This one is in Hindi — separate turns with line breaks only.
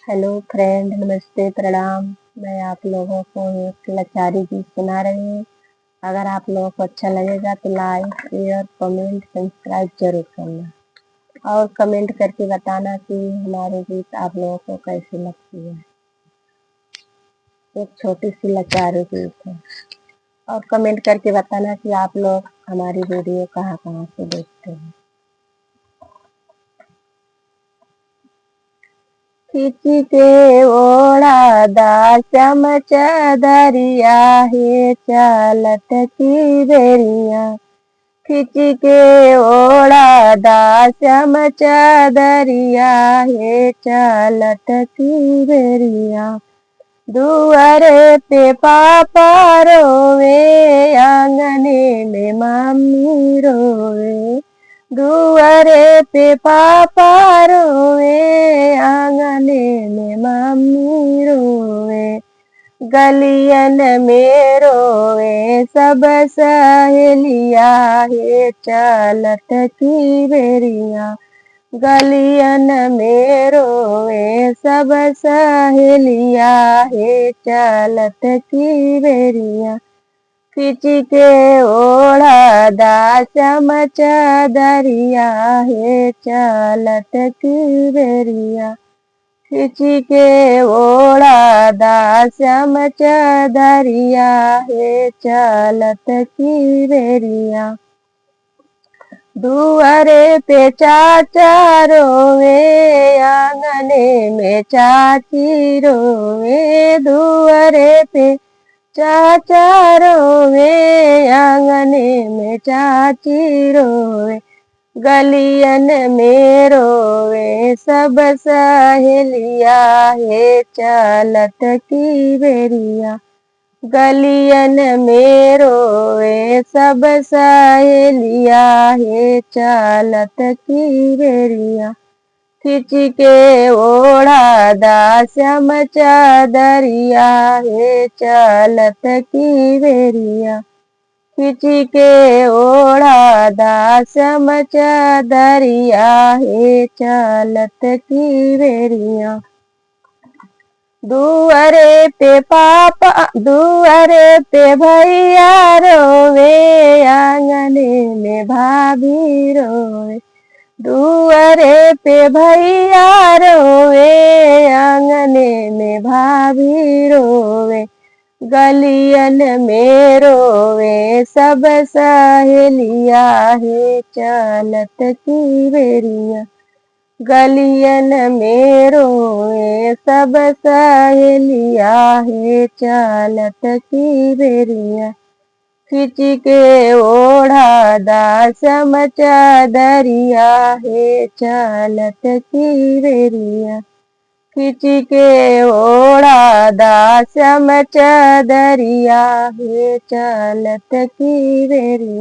हेलो फ्रेंड, नमस्ते, प्रणाम। मैं आप लोगों को एक लाचारी गीत सुना रही हूँ। अगर आप लोगों को अच्छा लगेगा तो लाइक, शेयर, कमेंट, सब्सक्राइब जरूर करना और कमेंट करके बताना कि हमारे गीत आप लोगों को कैसी लगती है। एक छोटी सी लाचारी गीत है और कमेंट करके बताना कि आप लोग हमारी वीडियो कहाँ कहाँ से देखते हैं। खिची के ओढ़ा दासम चदरिया हे चालत की बेरिया। खिची के ओढ़ा दासम चदरिया हे चालत की बेरिया। दुआरे पे पापा रोवे, आंगने में मम्मी रोवे। दुआरे पे पापा रोवे, आंगने में मम्मी रोवे। गलियन में रोवे सब सहेलिया हे चालत की बेरिया। गलियन में रोवे सब सहेलिया हे चालत की बेरिया। खिची के ओढ़ा दासम चदरिया हे चालत की बेरिया। खिची के ओढ़ा दासम चदरिया हे चालत की बेरिया। दुआरे पे चाचा रोवे, आंगने में चाची रोवे। दुआरे पे चाचा रोवे, आंगने में चाची रोवे। गलियन में रोवे सब सहेलिया हे चालत की बेरिया। गलियन में रोवे सब सहेलिया हे चालत की बेरिया। खिची के ओढ़ा दासम चदरिया हे चालत की बेरिया। खिची के ओढ़ा दासम चदरिया हे चालत की बेरिया। दुआरे पे पापा, दुआरे पे भैया रोवे, आंगने में भाभी रोवे। दुआरे पे भैया रोवे, आंगने में भाभी रोवे। गलियन में रोवे सब सहेलिया हे चालत की बेरिया। गलियन में रोवे सब सहेलिया हे चालत की बेरिया। खिची के ओढ़ा दासम चदरिया हे चालत की बेरिया। खिची के ओढ़ा दासम चदरिया हे चालत की बेरिया।